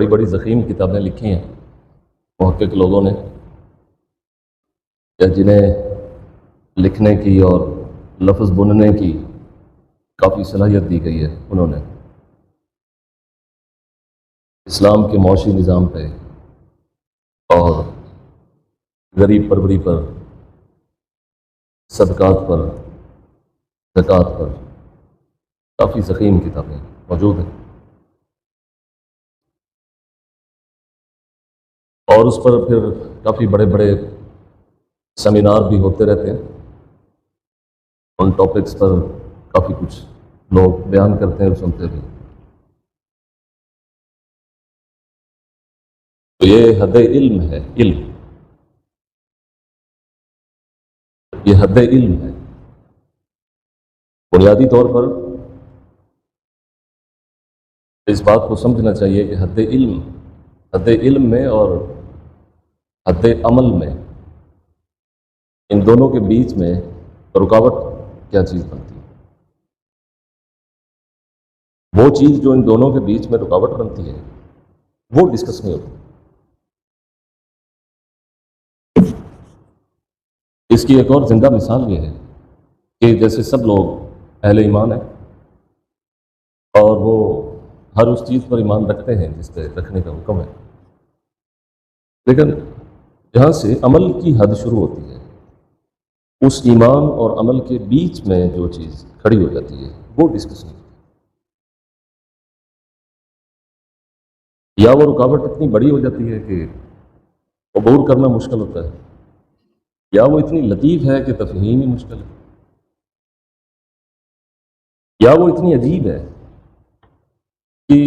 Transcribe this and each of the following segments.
بڑی بڑی ضخیم کتابیں لکھی ہیں محقق لوگوں نے، یا جنہیں لکھنے کی اور لفظ بننے کی کافی صلاحیت دی گئی ہے، انہوں نے اسلام کے معاشی نظام پہ اور غریب پروری پر، صدقات پر، زکوٰۃ پر کافی ضخیم کتابیں موجود ہیں، اور اس پر پھر کافی بڑے بڑے سیمینار بھی ہوتے رہتے ہیں۔ ان ٹاپکس پر کافی کچھ لوگ بیان کرتے ہیں اور سنتے بھی۔ تو یہ حد علم ہے، علم، یہ حد علم ہے۔ بنیادی طور پر اس بات کو سمجھنا چاہیے کہ حد علم میں اور حد عمل میں، ان دونوں کے بیچ میں رکاوٹ کیا چیز بنتی ہے؟ وہ چیز جو ان دونوں کے بیچ میں رکاوٹ بنتی ہے وہ ڈسکس نہیں ہوتی۔ اس کی ایک اور زندہ مثال یہ ہے کہ جیسے سب لوگ اہل ایمان ہیں اور وہ ہر اس چیز پر ایمان رکھتے ہیں جس پہ رکھنے کا حکم ہے، لیکن جہاں سے عمل کی حد شروع ہوتی ہے، اس ایمان اور عمل کے بیچ میں جو چیز کھڑی ہو جاتی ہے وہ ڈسکس نہیں ہوتی، یا وہ رکاوٹ اتنی بڑی ہو جاتی ہے کہ عبور کرنا مشکل ہوتا ہے، یا وہ اتنی لطیف ہے کہ تفہیم ہی مشکل ہے، یا وہ اتنی عجیب ہے کہ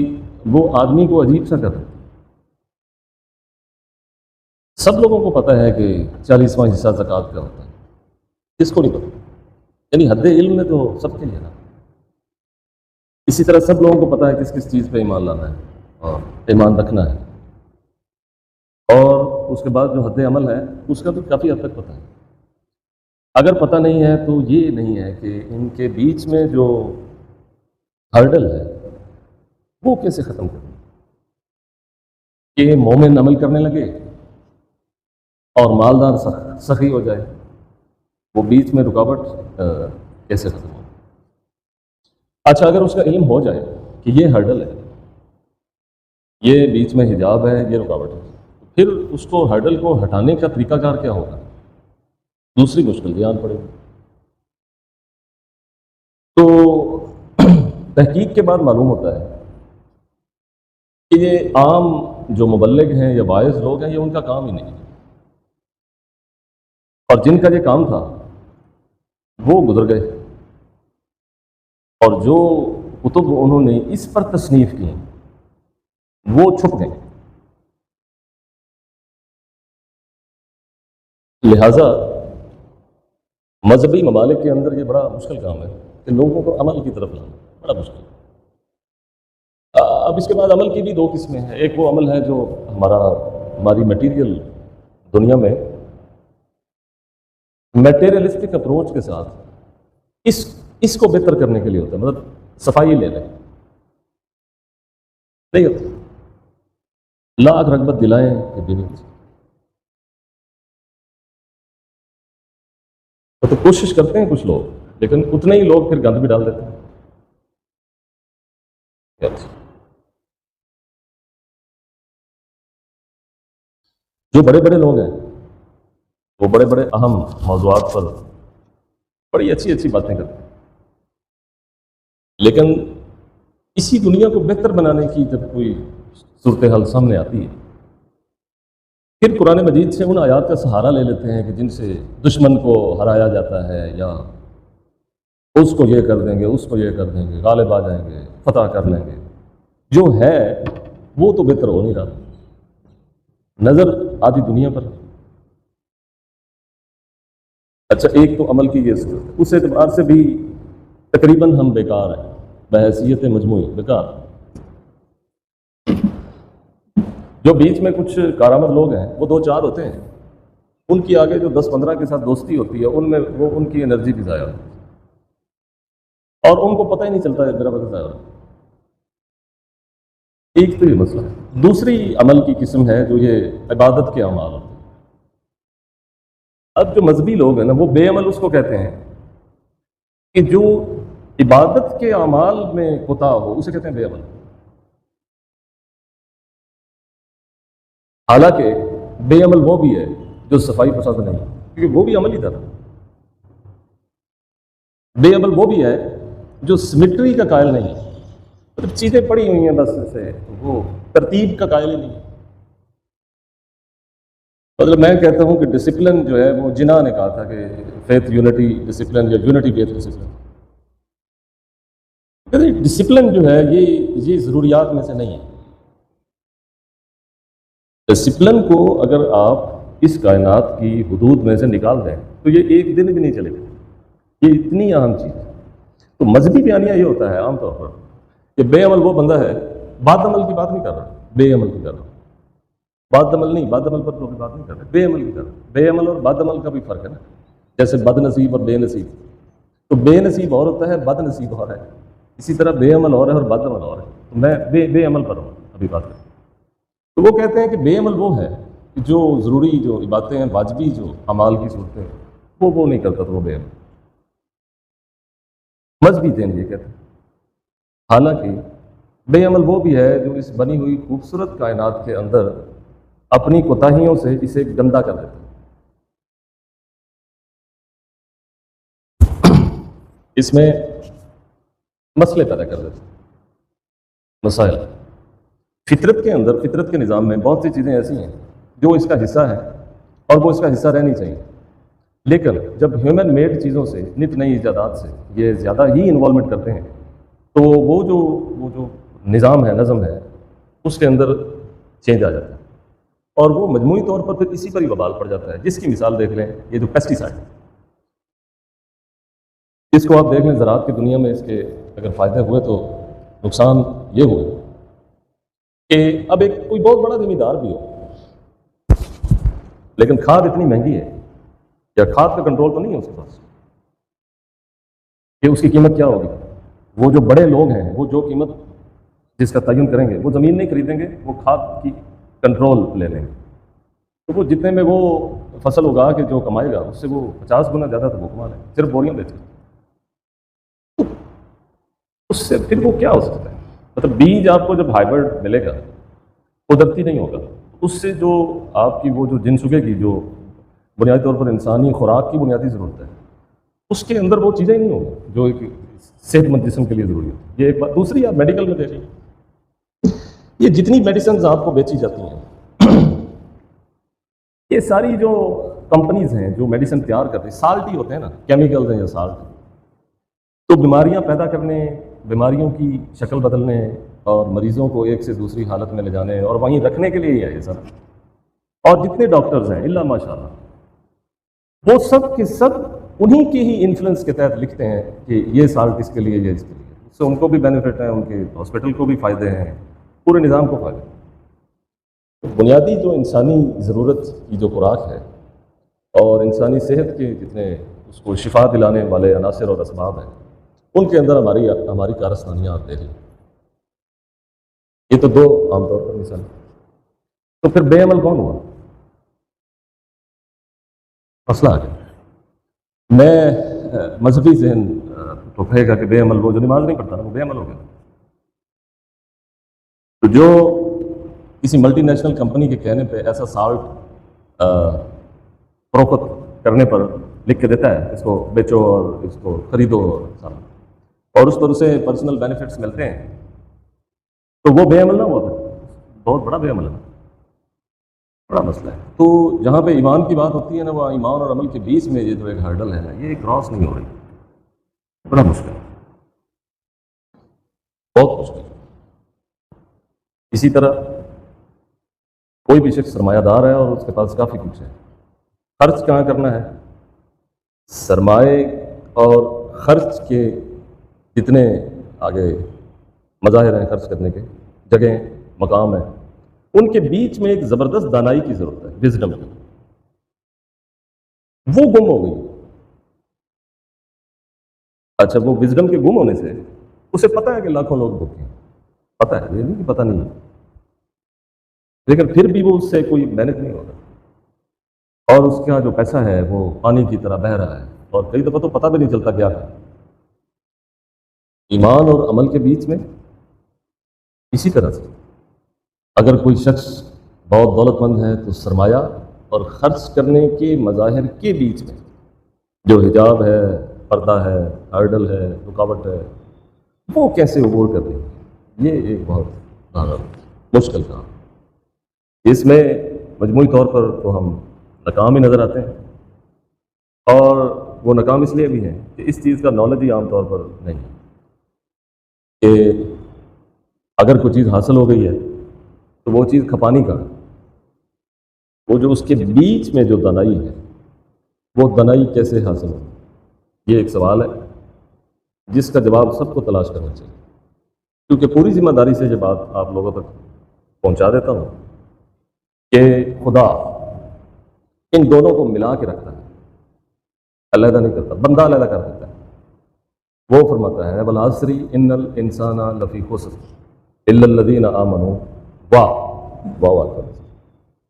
وہ آدمی کو عجیب سا کر دیتی ہے۔ سب لوگوں کو پتہ ہے کہ 40واں حصہ زکوٰۃ کا ہوتا ہے، کس کو نہیں پتہ؟ یعنی حد علم میں تو سب کے لیے نا۔ اسی طرح سب لوگوں کو پتہ ہے کس کس چیز پہ ایمان لانا ہے اور ایمان رکھنا ہے، اور اس کے بعد جو حد عمل ہے اس کا تو کافی حد تک پتہ ہے۔ اگر پتہ نہیں ہے تو یہ نہیں ہے کہ ان کے بیچ میں جو ہرڈل ہے وہ کیسے ختم کریں کہ مومن عمل کرنے لگے اور مالدار سخی ہو جائے، وہ بیچ میں رکاوٹ کیسے ختم ہو؟ اچھا، اگر اس کا علم ہو جائے کہ یہ ہرڈل ہے، یہ بیچ میں حجاب ہے، یہ رکاوٹ ہے، پھر اس کو ہرڈل کو ہٹانے کا طریقہ کار کیا ہوگا؟ دوسری مشکل بھی آن پڑے گی۔ تو تحقیق کے بعد معلوم ہوتا ہے کہ یہ عام جو مبلغ ہیں یا واعظ لوگ ہیں، یہ ان کا کام ہی نہیں ہے، اور جن کا یہ کام تھا وہ گزر گئے، اور جو کتب انہوں نے اس پر تصنیف کی وہ چھپ گئے۔ لہٰذا مذہبی ممالک کے اندر یہ بڑا مشکل کام ہے کہ لوگوں کو عمل کی طرف لانا، بڑا مشکل ہے۔ اب اس کے بعد عمل کی بھی دو قسمیں ہیں۔ ایک وہ عمل ہے جو ہماری میٹیریل دنیا میں میٹیریلسٹک اپروچ کے ساتھ اس کو بہتر کرنے کے لیے ہوتا ہے، مطلب صفائی لے لیں، نہیں ہوتا، لاکھ رغبت دلائیں کہ بھی نہیں، تو کوشش کرتے ہیں کچھ لوگ، لیکن اتنے ہی لوگ پھر گند بھی ڈال دیتے ہیں۔ جو بڑے بڑے لوگ ہیں وہ بڑے بڑے اہم موضوعات پر بڑی اچھی اچھی باتیں کرتے ہیں، لیکن اسی دنیا کو بہتر بنانے کی جب کوئی صورتحال سامنے آتی ہے، پھر قرآن مجید سے ان آیات کا سہارا لے لیتے ہیں کہ جن سے دشمن کو ہرایا جاتا ہے، یا اس کو یہ کر دیں گے، اس کو یہ کر دیں گے، غالب آ جائیں گے، فتح کر لیں گے۔ جو ہے وہ تو بہتر ہو نہیں رہا، نظر آدھی دنیا پر۔ اچھا، ایک تو عمل کی یہ صورت ہے، اس اعتبار سے بھی تقریباً ہم بیکار ہیں، بحیثیت مجموعی بیکار۔ جو بیچ میں کچھ کارآمد لوگ ہیں وہ دو چار ہوتے ہیں، ان کی آگے جو 10-15 کے ساتھ دوستی ہوتی ہے، ان میں وہ ان کی انرجی بھی ضائع ہوتی ہے، اور ان کو پتہ ہی نہیں چلتا ہے میرا وقت ضائع ہو رہا ہے۔ ایک تو یہ مسئلہ ہے۔ دوسری عمل کی قسم ہے جو یہ عبادت کے اعمال ہوتے ہیں۔ اب جو مذہبی لوگ ہیں نا، وہ بے عمل اس کو کہتے ہیں کہ جو عبادت کے اعمال میں کوتاہ ہو، اسے کہتے ہیں بے عمل۔ حالانکہ بے عمل وہ بھی ہے جو صفائی پسند نہیں، کیونکہ وہ بھی عمل ہی تھا۔ بے عمل وہ بھی ہے جو سمٹری کا قائل نہیں ہے، مطلب چیزیں پڑی ہوئی ہیں بس اسے، وہ ترتیب کا قائل ہی نہیں ہے۔ مطلب میں کہتا ہوں کہ ڈسپلن جو ہے، وہ جناح نے کہا تھا کہ فیتھ یونٹی ڈسپلن یا یونٹی فیتھ ڈسپلن۔ ڈسپلن جو ہے یہ ضروریات میں سے نہیں ہے۔ ڈسپلن کو اگر آپ اس کائنات کی حدود میں سے نکال دیں تو یہ ایک دن بھی نہیں چلے گا، یہ اتنی اہم چیز ہے۔ تو مذہبی بیانیہ یہ ہوتا ہے عام طور پر کہ بے عمل وہ بندہ ہے، بد عمل کی بات نہیں کر رہا، بے عمل کی کر رہا ہوں، بد عمل نہیں، بد عمل پر تو بات نہیں کر رہے، بے عمل کی کر رہا ہوں۔ بے عمل اور بد عمل کا بھی فرق ہے نا، جیسے بد نصیب اور بے نصیب۔ تو بے نصیب اور ہوتا ہے، بد نصیب اور ہے، اسی طرح بے عمل اور ہے اور بد عمل اور ہے۔ تو میں بے عمل پر ہوں ابھی بات کروں۔ تو وہ کہتے ہیں کہ بے عمل وہ ہے کہ جو ضروری جو باتیں ہیں، واجبی جو اعمال کی صورتیں ہیں، وہ نہیں کرتا، تو وہ بے عمل۔ مذہبی دین یہ کہتے ہیں۔ حالانکہ بے عمل وہ بھی ہے جو اس بنی ہوئی خوبصورت کائنات کے اندر اپنی کوتاہیوں سے اسے گندا کر دیتا ہے۔ اس میں مسئلے پیدا کر دیتے ہیں، مسائل۔ فطرت کے اندر، فطرت کے نظام میں بہت سی چیزیں ایسی ہیں جو اس کا حصہ ہیں اور وہ اس کا حصہ رہنی چاہیے، لیکن جب ہیومن میڈ چیزوں سے، نت نئی ایجادات سے یہ زیادہ ہی انوالومنٹ کرتے ہیں تو وہ جو نظام ہے، نظم ہے، اس کے اندر چینج آ جاتا ہے، اور وہ مجموعی طور پر پھر اسی پر ہی وبال پڑ جاتا ہے۔ جس کی مثال دیکھ لیں، یہ جو پیسٹی سائڈ، اس کو آپ دیکھ لیں زراعت کی دنیا میں، اس کے اگر فائدے ہوئے تو نقصان یہ ہوئے کہ اب کوئی بہت بڑا زمیندار بھی ہو، لیکن کھاد اتنی مہنگی ہے یا کھاد کا کنٹرول تو نہیں ہے اس کے پاس کہ اس کی قیمت کیا ہوگی۔ وہ جو بڑے لوگ ہیں، وہ جو قیمت جس کا تعین کریں گے، وہ زمین نہیں خریدیں گے، وہ کھاد کی کنٹرول لے لیں گے، تو وہ جتنے میں وہ فصل اگا کے جو کمائے گا، اس سے وہ 50 گنا زیادہ تو وہ کما لیں، صرف بوریاں بیچ کے۔ اس سے پھر وہ کیا ہو سکتا ہے؟ مطلب بیج آپ کو جب ہائیبرڈ ملے گا، قدرتی نہیں ہوگا، اس سے جو آپ کی وہ جو جنس اگے گی، جو بنیادی طور پر انسانی خوراک کی بنیادی ضرورت ہے، اس کے اندر وہ چیزیں نہیں ہوگی جو ایک صحت مند جسم کے لیے ضروری ہے۔ یہ ایک بات۔ دوسری، آپ میڈیکل میں دیکھیں، یہ جتنی میڈیسنز آپ کو بیچی جاتی ہیں، یہ ساری جو کمپنیز ہیں جو میڈیسن تیار کرتی ہیں، سالٹ ہی ہوتے ہیں نا، کیمیکلز ہیں یا سالٹ، تو بیماریاں پیدا کرنے، بیماریوں کی شکل بدلنے اور مریضوں کو ایک سے دوسری حالت میں لے جانے اور وہیں رکھنے کے لیے ہی ہے یہ سب۔ اور جتنے ڈاکٹرز ہیں الا ماشاء اللہ، وہ سب کے سب انہی کی ہی انفلوئنس کے تحت لکھتے ہیں کہ یہ سالٹ اس کے لیے، یہ اس کے لیے، اس سے ان کو بھی بینیفٹ ہے، ان کے ہاسپٹل کو بھی فائدے ہیں، پورے نظام کو فائدے ہیں۔ تو بنیادی جو انسانی ضرورت کی جو خوراک ہے اور انسانی صحت کے جتنے اس کو شفا دلانے والے عناصر اور اسباب ہیں، ان کے اندر ہماری کارستانیاں آپ دیکھ لیں۔ یہ تو دو عام طور پر مثال۔ تو پھر بے عمل کون ہوا؟ مسئلہ آ گیا۔ میں مذہبی ذہن تو کہے گا کہ بے عمل وہ جو نماز نہیں پڑھتا، وہ بے عمل ہو گیا۔ تو جو کسی ملٹی نیشنل کمپنی کے کہنے پہ ایسا سالٹ فروخت کرنے پر لکھ کے دیتا ہے، اس کو بیچو اور اس کو خریدو اور اس پر اسے پرسنل بینیفٹس ملتے ہیں، تو وہ بے عمل نہ ہوا، بہت بڑا بے عمل ہے، بڑا مسئلہ ہے۔ تو جہاں پہ ایمان کی بات ہوتی ہے نا، وہ ایمان اور عمل کے بیچ میں یہ جو ایک ہرڈل ہے نا، یہ کراس نہیں ہو رہی، بڑا مشکل ہے، بہت مشکل ہے۔ اسی طرح کوئی بھی شخص سرمایہ دار ہے اور اس کے پاس کافی کچھ ہے، خرچ کہاں کرنا ہے؟ سرمایے اور خرچ کے جتنے آگے مظاہر ہیں خرچ کرنے کے، جگہیں، مقام ہیں، ان کے بیچ میں ایک زبردست دانائی کی ضرورت ہے، وزڈم کی۔ وہ گم ہو گئی۔ اچھا، وہ وزڈم کے گم ہونے سے اسے پتہ ہے کہ لاکھوں لوگ بھوکے ہیں، پتہ ہے، یہ نہیں کہ پتہ نہیں ہے، لیکن پھر بھی وہ اس سے کوئی مینج نہیں ہوتا، اور اس کا جو پیسہ ہے وہ پانی کی طرح بہہ رہا ہے، اور کئی دفعہ تو پتہ بھی نہیں چلتا کیا ہے۔ ایمان اور عمل کے بیچ میں اسی طرح سے اگر کوئی شخص بہت دولت مند ہے تو سرمایہ اور خرچ کرنے کے مظاہر کے بیچ میں جو حجاب ہے، پردہ ہے، ہرڈل ہے، رکاوٹ ہے، وہ کیسے عبور کر دیں، یہ ایک بہت مشکل کام۔ اس میں مجموعی طور پر تو ہم ناکام ہی نظر آتے ہیں، اور وہ ناکام اس لیے بھی ہیں کہ اس چیز کا نالج ہی عام طور پر نہیں ہے کہ اگر کوئی چیز حاصل ہو گئی ہے تو وہ چیز کھپانی کا، وہ جو اس کے بیچ میں جو دانائی ہے وہ دانائی کیسے حاصل ہو، یہ ایک سوال ہے جس کا جواب سب کو تلاش کرنا چاہیے، کیونکہ پوری ذمہ داری سے یہ بات آپ لوگوں تک پہنچا دیتا ہوں کہ خدا ان دونوں کو ملا کے رکھتا ہے، علیحدہ نہیں کرتا، بندہ علیحدہ کر دیتا ہے۔ وہ فرماتا ہے والعصر ان الانسان لفی خسر الا الذین آمنوا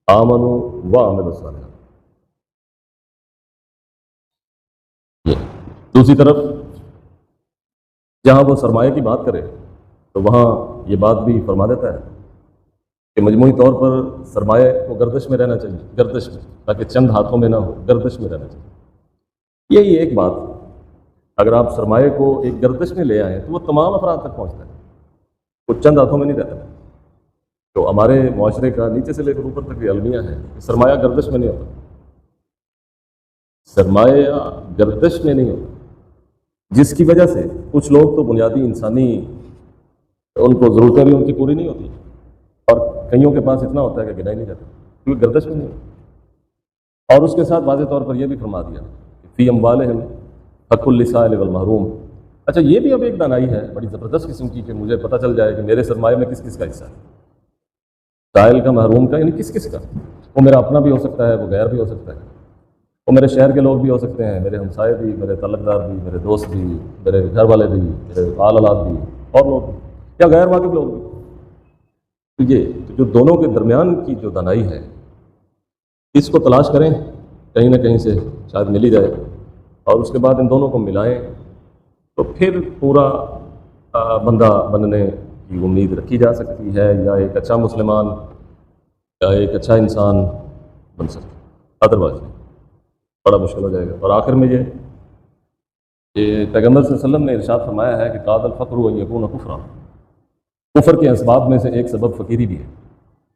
آمنوا وعملوا الصالحات۔ دوسری طرف جہاں وہ سرمایہ کی بات کرے تو وہاں یہ بات بھی فرما دیتا ہے کہ مجموعی طور پر سرمایہ کو گردش میں رہنا چاہیے، گردش میں، تاکہ چند ہاتھوں میں نہ ہو، گردش میں رہنا چاہیے۔ یہی ایک بات، اگر آپ سرمایہ کو ایک گردش میں لے آئیں تو وہ تمام افراد تک پہنچتا ہے، وہ چند ہاتھوں میں نہیں رہتا۔ تو ہمارے معاشرے کا نیچے سے لے کر اوپر تک یہ المیہ ہے کہ سرمایہ گردش میں نہیں ہوتا، سرمایہ گردش میں نہیں ہوتا، جس کی وجہ سے کچھ لوگ تو بنیادی انسانی ان کو ضرورتیں بھی ان کی پوری نہیں ہوتی، اور کئیوں کے پاس اتنا ہوتا ہے کہ گنا ہی نہیں جاتا کیونکہ گردش میں نہیں ہوتا۔ اور اس کے ساتھ واضح طور پر یہ بھی فرما دیا فی اموالہم حق للسائل والمحروم۔ اچھا، یہ بھی اب ایک دانائی ہے بڑی زبردست قسم کی کہ مجھے پتہ چل جائے کہ میرے سرمایہ میں کس کس کا حصہ ہے، سائل کا، محروم کا، یعنی کس کس کا۔ وہ میرا اپنا بھی ہو سکتا ہے، وہ غیر بھی ہو سکتا ہے، وہ میرے شہر کے لوگ بھی ہو سکتے ہیں، میرے ہمسائے بھی، میرے تعلق دار بھی، میرے دوست بھی، میرے گھر والے بھی، میرے آل اولاد بھی، اور لوگ بھی، یا غیر واقف لوگ بھی۔ تو یہ جو دونوں کے درمیان کی جو دانائی ہے، اس کو تلاش کریں، کہیں نہ کہیں سے شاید مل ہی جائے، اور اس کے بعد ان دونوں کو ملائیں تو پھر پورا بندہ بننے کی امید رکھی جا سکتی ہے، یا ایک اچھا مسلمان یا ایک اچھا انسان بن سکتا ہے، ادروائز بڑا مشکل ہو جائے گا۔ اور آخر میں یہ پیغمبر صلی اللہ علیہ وسلم نے ارشاد فرمایا ہے کہ قاد الفقر ان یکون کفرا، کفر کے اسباب میں سے ایک سبب فقیری بھی ہے۔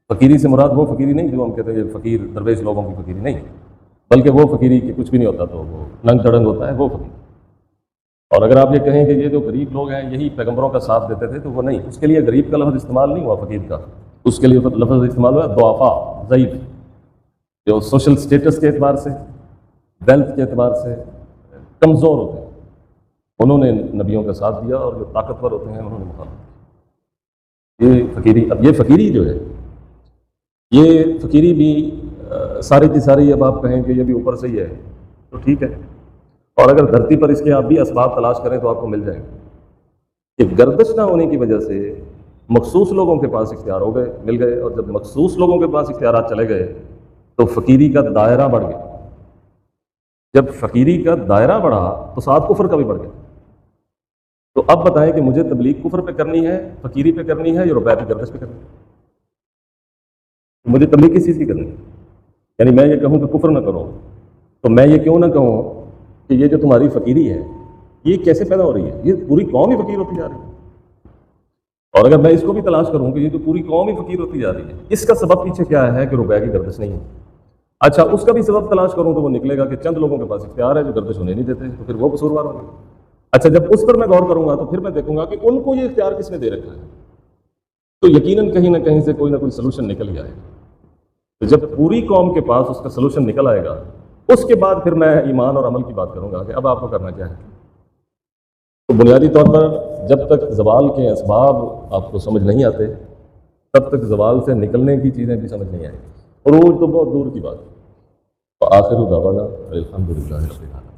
فقیری سے مراد وہ فقیری نہیں جو ہم کہتے ہیں یہ فقیر درویش لوگوں کی فقیری نہیں، بلکہ وہ فقیری کہ کچھ بھی نہیں ہوتا تو وہ ننگ تڑنگ ہوتا ہے، وہ فقیر۔ اور اگر آپ یہ کہیں کہ یہ جو غریب لوگ ہیں یہی پیغمبروں کا ساتھ دیتے تھے تو وہ نہیں، اس کے لیے غریب کا لفظ استعمال نہیں ہوا، فقیر کا، اس کے لیے لفظ استعمال ہوا ضعفاء، ضعیف، جو سوشل سٹیٹس کے اعتبار سے، ویلتھ کے اعتبار سے کمزور ہوتے ہیں، انہوں نے نبیوں کا ساتھ دیا، اور جو طاقتور ہوتے ہیں انہوں نے مخالفت کی۔ یہ فقیری، اب یہ فقیری جو ہے، یہ فقیری بھی ساری کی ساری اب آپ کہیں کہ یہ بھی اوپر سے ہی ہے تو ٹھیک ہے، اور اگر دھرتی پر اس کے آپ بھی اسباب تلاش کریں تو آپ کو مل جائیں گے کہ گردش نہ ہونے کی وجہ سے مخصوص لوگوں کے پاس اختیار ہو گئے، مل گئے، اور جب مخصوص لوگوں کے پاس اختیارات چلے گئے تو فقیری کا دائرہ بڑھ گیا۔ جب فقیری کا دائرہ بڑھا تو ساتھ کفر کا بھی بڑھ گیا۔ تو اب بتائیں کہ مجھے تبلیغ کفر پہ کرنی ہے، فقیری پہ کرنی ہے، یا روپے کی گردش پہ کرنی ہے؟ مجھے تبلیغ کس چیز کی کرنی ہے؟ یعنی میں یہ کہوں کہ کفر نہ کرو، تو میں یہ کیوں نہ کہوں کہ یہ جو تمہاری فقیری ہے یہ کیسے پیدا ہو رہی ہے؟ یہ پوری قوم ہی فقیر ہوتی جا رہی ہے۔ اور اگر میں اس کو بھی تلاش کروں کہ یہ جو پوری قوم ہی فقیر ہوتی جا رہی ہے، اس کا سبب پیچھے کیا ہے کہ روپے کی گردش نہیں ہے، اچھا اس کا بھی سبب تلاش کروں تو وہ نکلے گا کہ چند لوگوں کے پاس اختیار ہے جو گردش ہونے نہیں دیتے، تو پھر وہ قصوروار ہوں گے۔ اچھا جب اس پر میں غور کروں گا تو پھر میں دیکھوں گا کہ ان کو یہ اختیار کس نے دے رکھا ہے، تو یقیناً کہیں نہ کہیں سے کوئی نہ کوئی سلوشن نکل ہی آئے گا۔ تو جب پوری قوم کے پاس اس کا سلوشن نکل آئے گا، اس کے بعد پھر میں ایمان اور عمل کی بات کروں گا کہ اب آپ کو کرنا کیا ہے۔ تو بنیادی طور پر جب تک زوال کے اسباب آپ کو سمجھ نہیں آتے تب تک زوال سے نکلنے کی چیزیں بھی سمجھ نہیں آئیں، عروج تو بہت دور کی بات ہے۔ وآخر دعوانا الحمدللہ رب العالمین۔